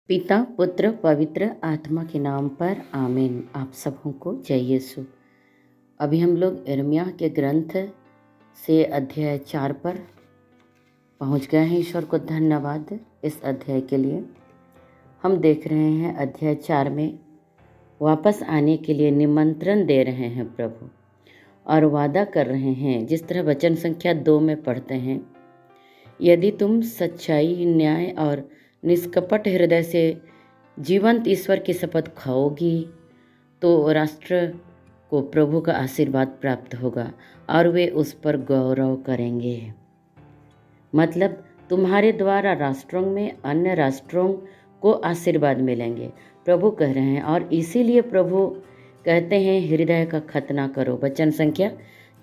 पिता पुत्र पवित्र आत्मा के नाम पर आमीन। आप सबों को जय यीशु। अभी हम लोग यिर्मयाह के ग्रंथ से अध्याय 4 पर पहुंच गए हैं। ईश्वर को धन्यवाद इस अध्याय के लिए। हम देख रहे हैं अध्याय 4 में वापस आने के लिए निमंत्रण दे रहे हैं प्रभु और वादा कर रहे हैं। जिस तरह वचन संख्या 2 में पढ़ते हैं, यदि तुम सच्चाई, न्याय और निष्कपट हृदय से जीवंत ईश्वर की शपथ खाओगी तो राष्ट्र को प्रभु का आशीर्वाद प्राप्त होगा और वे उस पर गौरव करेंगे। मतलब तुम्हारे द्वारा राष्ट्रों में अन्य राष्ट्रों को आशीर्वाद मिलेंगे, प्रभु कह रहे हैं। और इसीलिए प्रभु कहते हैं हृदय का खतना करो। वचन संख्या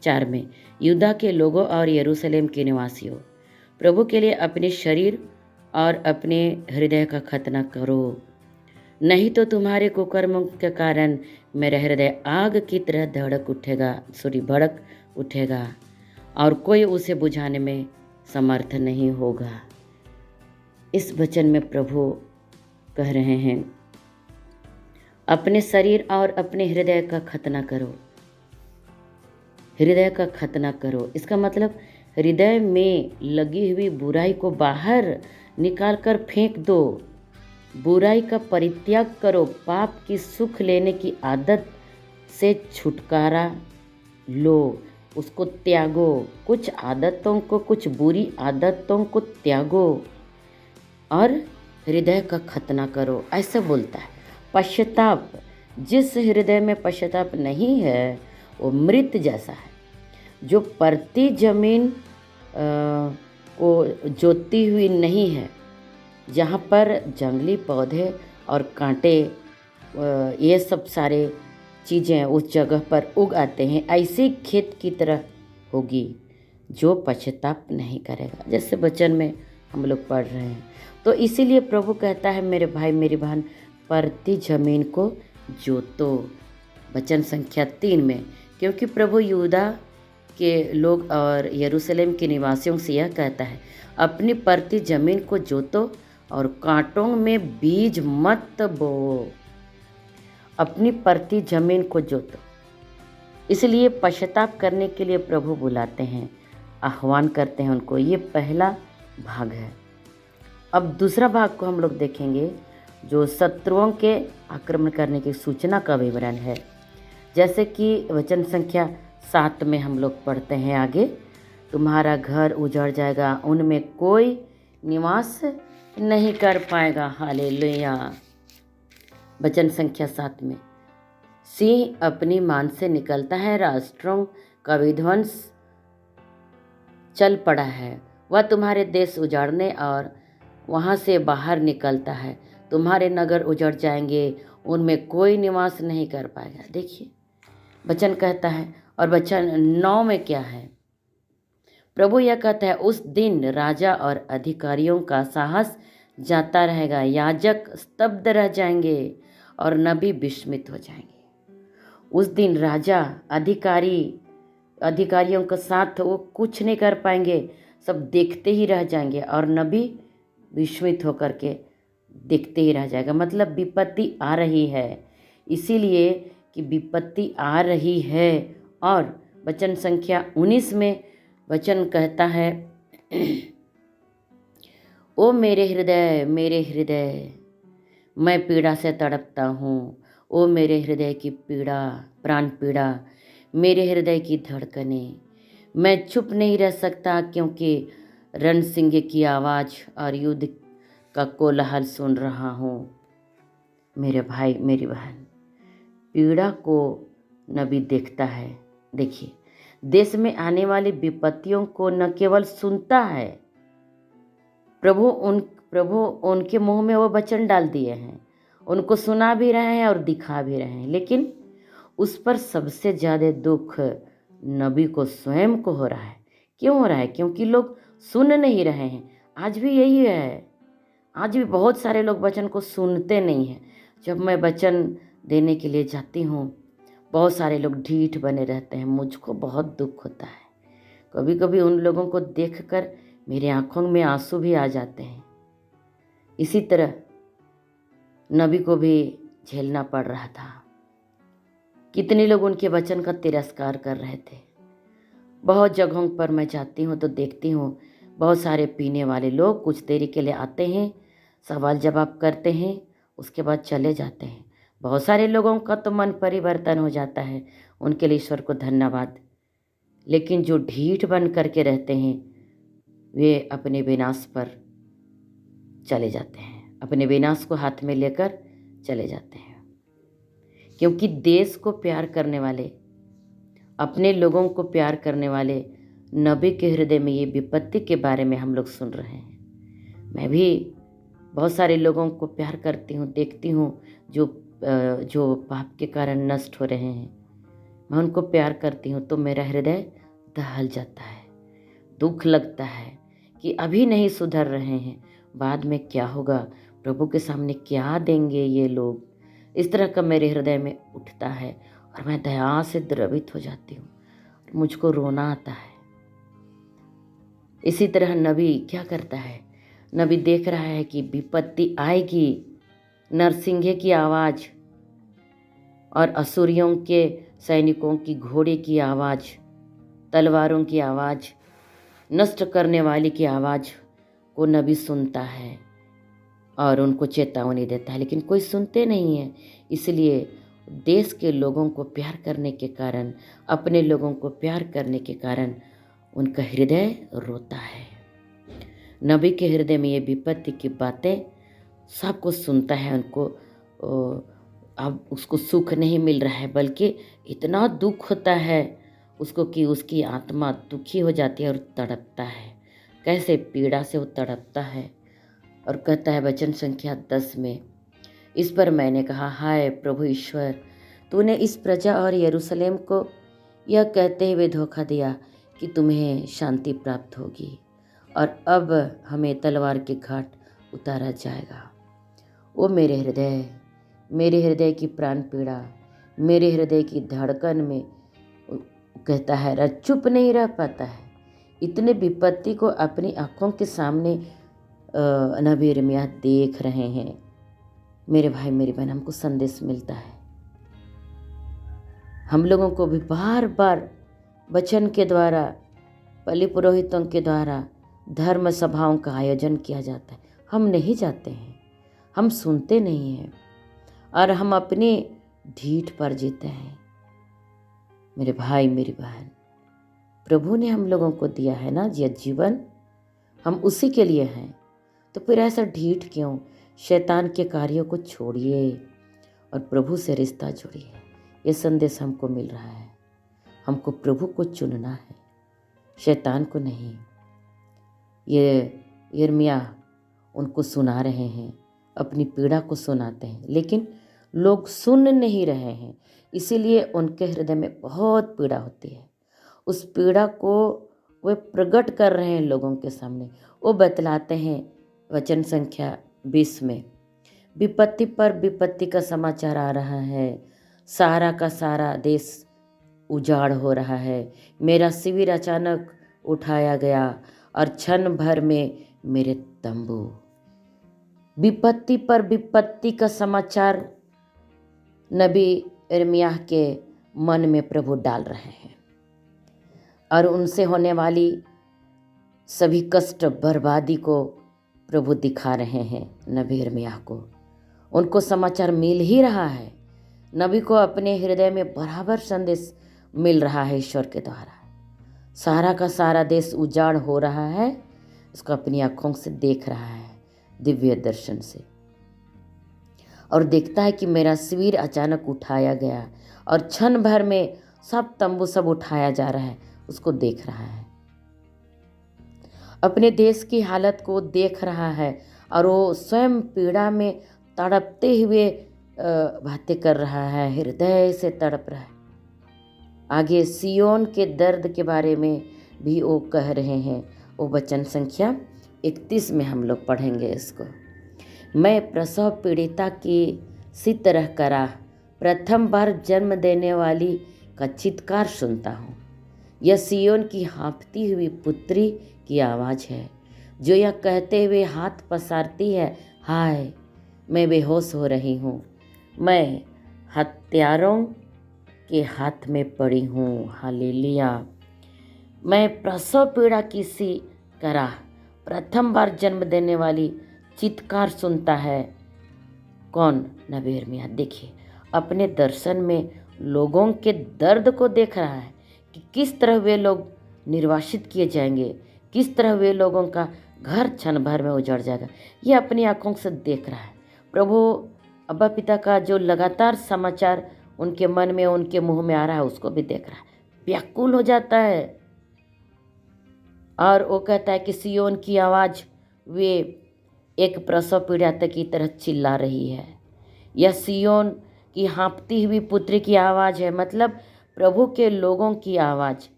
4 में, यूदा के लोगों और यरूशलेम के निवासियों, प्रभु के लिए अपने शरीर और अपने हृदय का खतना करो, नहीं तो तुम्हारे कुकर्मों के कारण मेरा हृदय आग की तरह भड़क उठेगा और कोई उसे बुझाने में समर्थ नहीं होगा। इस वचन में प्रभु कह रहे हैं अपने शरीर और अपने हृदय का खतना करो। हृदय का खतना करो, इसका मतलब हृदय में लगी हुई बुराई को बाहर निकाल कर फेंक दो। बुराई का परित्याग करो। पाप की सुख लेने की आदत से छुटकारा लो, उसको त्यागो। कुछ आदतों को, कुछ बुरी आदतों को त्यागो और हृदय का खतना करो, ऐसा बोलता है। पश्चाताप, जिस हृदय में पश्चाताप नहीं है वो मृत जैसा है, जो परती जमीन को जोतती हुई नहीं है, जहाँ पर जंगली पौधे और कांटे ये सब सारे चीज़ें उस जगह पर उग आते हैं, ऐसे खेत की तरह होगी जो पश्चाताप नहीं करेगा। जैसे वचन में हम लोग पढ़ रहे हैं। तो इसीलिए प्रभु कहता है मेरे भाई मेरी बहन, परती जमीन को जोतो। वचन संख्या 3 में, क्योंकि प्रभु यूदा के लोग और यरूशलेम के निवासियों से यह कहता है, अपनी परती जमीन को जोतो और कांटों में बीज मत बो। अपनी परती जमीन को जोतो। इसलिए पश्चाताप करने के लिए प्रभु बुलाते हैं, आह्वान करते हैं उनको। ये पहला भाग है। अब दूसरा भाग को हम लोग देखेंगे, जो शत्रुओं के आक्रमण करने की सूचना का विवरण है। जैसे कि वचन संख्या 7 में हम लोग पढ़ते हैं आगे, तुम्हारा घर उजड़ जाएगा, उनमें कोई निवास नहीं कर पाएगा। हालेलुया। वचन संख्या 7 में, सिंह अपनी मान से निकलता है, राष्ट्रों का विध्वंस चल पड़ा है। वह तुम्हारे देश उजाड़ने और वहाँ से बाहर निकलता है। तुम्हारे नगर उजड़ जाएंगे, उनमें कोई निवास नहीं कर पाएगा। देखिए वचन कहता है। और वचन 9 में क्या है? प्रभु यह कहता है, उस दिन राजा और अधिकारियों का साहस जाता रहेगा, याजक स्तब्ध रह जाएंगे और नबी विस्मित हो जाएंगे। उस दिन राजा अधिकारियों के साथ वो कुछ नहीं कर पाएंगे, सब देखते ही रह जाएंगे और नबी विस्मित होकर के देखते ही रह जाएगा। मतलब विपत्ति आ रही है, इसीलिए कि विपत्ति आ रही है। और वचन संख्या 19 में वचन कहता है, ओ मेरे हृदय, मैं पीड़ा से तड़पता हूँ। ओ मेरे हृदय की पीड़ा, प्राण पीड़ा, मेरे हृदय की धड़कने, मैं चुप नहीं रह सकता, क्योंकि रणसिंह की आवाज़ और युद्ध का कोलाहल सुन रहा हूँ। मेरे भाई मेरी बहन, पीड़ा को नबी देखता है। देखिए, देश में आने वाली विपत्तियों को न केवल सुनता है, प्रभु उनके मुंह में वो वचन डाल दिए हैं, उनको सुना भी रहे हैं और दिखा भी रहे हैं। लेकिन उस पर सबसे ज़्यादा दुख नबी को स्वयं को हो रहा है। क्यों हो रहा है? क्योंकि लोग सुन नहीं रहे हैं। आज भी यही है, आज भी बहुत सारे लोग वचन को सुनते नहीं हैं। जब मैं वचन देने के लिए जाती हूँ, बहुत सारे लोग ढीठ बने रहते हैं, मुझको बहुत दुख होता है। कभी कभी उन लोगों को देखकर मेरे आँखों में आंसू भी आ जाते हैं। इसी तरह नबी को भी झेलना पड़ रहा था। कितने लोग उनके वचन का तिरस्कार कर रहे थे। बहुत जगहों पर मैं जाती हूँ तो देखती हूँ बहुत सारे पीने वाले लोग कुछ देरी के लिए आते हैं, सवाल जवाब करते हैं, उसके बाद चले जाते हैं। बहुत सारे लोगों का तो मन परिवर्तन हो जाता है, उनके लिए ईश्वर को धन्यवाद। लेकिन जो ढीठ बन करके रहते हैं वे अपने विनाश पर चले जाते हैं, अपने विनाश को हाथ में लेकर चले जाते हैं। क्योंकि देश को प्यार करने वाले, अपने लोगों को प्यार करने वाले नबी के हृदय में ये विपत्ति के बारे में हम लोग सुन रहे हैं। मैं भी बहुत सारे लोगों को प्यार करती हूँ, देखती हूँ जो पाप के कारण नष्ट हो रहे हैं, मैं उनको प्यार करती हूँ तो मेरा हृदय दहल जाता है। दुख लगता है कि अभी नहीं सुधर रहे हैं, बाद में क्या होगा, प्रभु के सामने क्या देंगे ये लोग। इस तरह का मेरे हृदय में उठता है और मैं दया से द्रवित हो जाती हूँ, मुझको रोना आता है। इसी तरह नबी क्या करता है, नबी देख रहा है कि विपत्ति आएगी, नरसिंहे की आवाज़ और असुरियों के सैनिकों की घोड़े की आवाज़, तलवारों की आवाज़, नष्ट करने वाली की आवाज़ को नबी सुनता है और उनको चेतावनी देता है, लेकिन कोई सुनते नहीं है। इसलिए देश के लोगों को प्यार करने के कारण, अपने लोगों को प्यार करने के कारण उनका हृदय रोता है। नबी के हृदय में ये विपत्ति की बातें सब कुछ सुनता है, उनको अब उसको सुख नहीं मिल रहा है, बल्कि इतना दुख होता है उसको कि उसकी आत्मा दुखी हो जाती है और तड़पता है। कैसे पीड़ा से वो तड़पता है और कहता है वचन संख्या 10 में, इस पर मैंने कहा, हाय प्रभु ईश्वर, तूने इस प्रजा और यरूशलेम को यह कहते हुए धोखा दिया कि तुम्हें शांति प्राप्त होगी और अब हमें तलवार के घाट उतारा जाएगा। वो मेरे हृदय की प्राण पीड़ा, मेरे हृदय की धड़कन में कहता है, चुप नहीं रह पाता है। इतने विपत्ति को अपनी आँखों के सामने नबी यिर्मयाह देख रहे हैं। मेरे भाई मेरी बहन, हमको संदेश मिलता है, हम लोगों को भी बार बार वचन के द्वारा, बलि पुरोहितों के द्वारा धर्म सभाओं का आयोजन किया जाता है। हम नहीं जाते हैं, हम सुनते नहीं हैं और हम अपने ढीठ पर जीते हैं। मेरे भाई मेरी बहन, प्रभु ने हम लोगों को दिया है ना यह जीवन, हम उसी के लिए हैं, तो फिर ऐसा ढीठ क्यों? शैतान के कार्यों को छोड़िए और प्रभु से रिश्ता जोड़िए। ये संदेश हमको मिल रहा है, हमको प्रभु को चुनना है, शैतान को नहीं। ये यिर्मयाह उनको सुना रहे हैं, अपनी पीड़ा को सुनाते हैं, लेकिन लोग सुन नहीं रहे हैं, इसीलिए उनके हृदय में बहुत पीड़ा होती है। उस पीड़ा को वे प्रकट कर रहे हैं लोगों के सामने। वो बतलाते हैं वचन संख्या 20 में, विपत्ति पर विपत्ति का समाचार आ रहा है, सारा का सारा देश उजाड़ हो रहा है, मेरा शिविर अचानक उठाया गया और क्षण भर में मेरे तंबू। विपत्ति पर विपत्ति का समाचार नबी यिर्मयाह के मन में प्रभु डाल रहे हैं और उनसे होने वाली सभी कष्ट, बर्बादी को प्रभु दिखा रहे हैं नबी यिर्मयाह को। उनको समाचार मिल ही रहा है, नबी को अपने हृदय में बराबर संदेश मिल रहा है ईश्वर के द्वारा। सारा का सारा देश उजाड़ हो रहा है, उसको अपनी आँखों से देख रहा है, दिव्य दर्शन से, और देखता है कि मेरा शिविर अचानक उठाया गया और क्षण भर में सब तंबू सब उठाया जा रहा है, उसको देख रहा है। अपने देश की हालत को देख रहा है और वो स्वयं पीड़ा में तड़पते हुए बातें कर रहा है, हृदय से तड़प रहा है। आगे सियोन के दर्द के बारे में भी वो कह रहे हैं। वो वचन संख्या 31 में हम लोग पढ़ेंगे इसको। मैं प्रसव पीड़िता की सी तरह करा, प्रथम बार जन्म देने वाली का चित्कार सुनता हूँ। यह सियोन की हाँफती हुई पुत्री की आवाज़ है, जो यह कहते हुए हाथ पसारती है, हाय मैं बेहोश हो रही हूँ, मैं हत्यारों के हाथ में पड़ी हूँ। हालेलुया। मैं प्रसव पीड़ा की सी कराह, प्रथम बार जन्म देने वाली चित्कार सुनता है। कौन? नबी यिर्मयाह। देखिए, अपने दर्शन में लोगों के दर्द को देख रहा है कि किस तरह वे लोग निर्वासित किए जाएंगे, किस तरह वे लोगों का घर क्षण भर में उजड़ जाएगा। ये अपनी आंखों से देख रहा है। प्रभु अब्बा पिता का जो लगातार समाचार उनके मन में, उनके मुंह में आ रहा है, उसको भी देख रहा है। व्याकुल हो जाता है और वो कहता है कि सियोन की आवाज़ वे एक प्रसव पीड़ा की तरह चिल्ला रही है। यह सियोन की हाँफती हुई पुत्री की आवाज़ है, मतलब प्रभु के लोगों की आवाज़।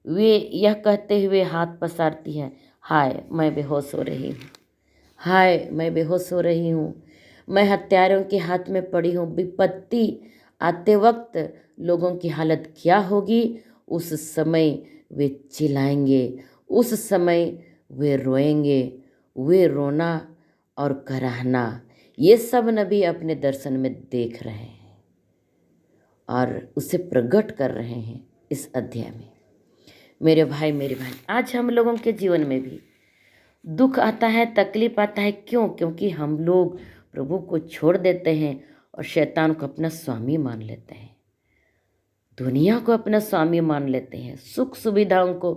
वे यह कहते हुए हाथ पसारती हैं, हाय मैं बेहोश हो रही हूँ, हाय मैं बेहोश हो रही हूँ, मैं हत्यारों के हाथ में पड़ी हूँ। विपत्ति आते वक्त लोगों की हालत क्या होगी? उस समय वे चिल्लाएंगे, उस समय वे रोएंगे। वे रोना और कराहना, ये सब नबी अपने दर्शन में देख रहे हैं और उसे प्रकट कर रहे हैं इस अध्याय में। मेरे भाई, मेरी बहन, आज हम लोगों के जीवन में भी दुख आता है, तकलीफ आता है। क्यों? क्योंकि हम लोग प्रभु को छोड़ देते हैं और शैतान को अपना स्वामी मान लेते हैं, दुनिया को अपना स्वामी मान लेते हैं, सुख सुविधाओं को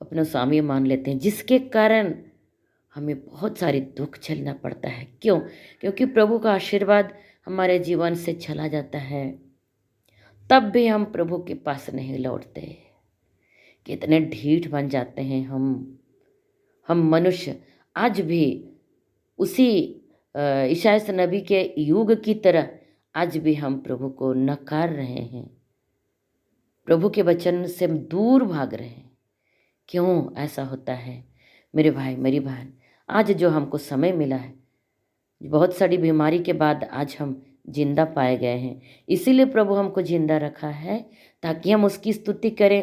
अपना स्वामी मान लेते हैं, जिसके कारण हमें बहुत सारी दुख झेलना पड़ता है। क्यों? क्योंकि प्रभु का आशीर्वाद हमारे जीवन से चला जाता है, तब भी हम प्रभु के पास नहीं लौटते। कितने ढीठ बन जाते हैं हम मनुष्य। आज भी उसी ईसाई नबी के युग की तरह आज भी हम प्रभु को नकार रहे हैं, प्रभु के वचन से दूर भाग रहे हैं। क्यों ऐसा होता है? मेरे भाई, मेरी बहन, आज जो हमको समय मिला है, बहुत सारी बीमारी के बाद आज हम जिंदा पाए गए हैं, इसीलिए प्रभु हमको जिंदा रखा है ताकि हम उसकी स्तुति करें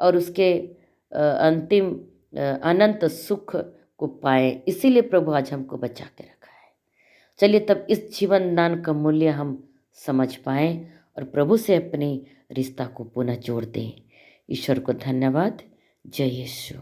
और उसके अंतिम अनंत सुख को पाए। इसीलिए प्रभु आज हमको बचा के रखा है। चलिए तब इस जीवन दान का मूल्य हम समझ पाएं और प्रभु से अपने रिश्ता को पुनः जोड़ दें। ईश्वर को धन्यवाद। जय यीशु।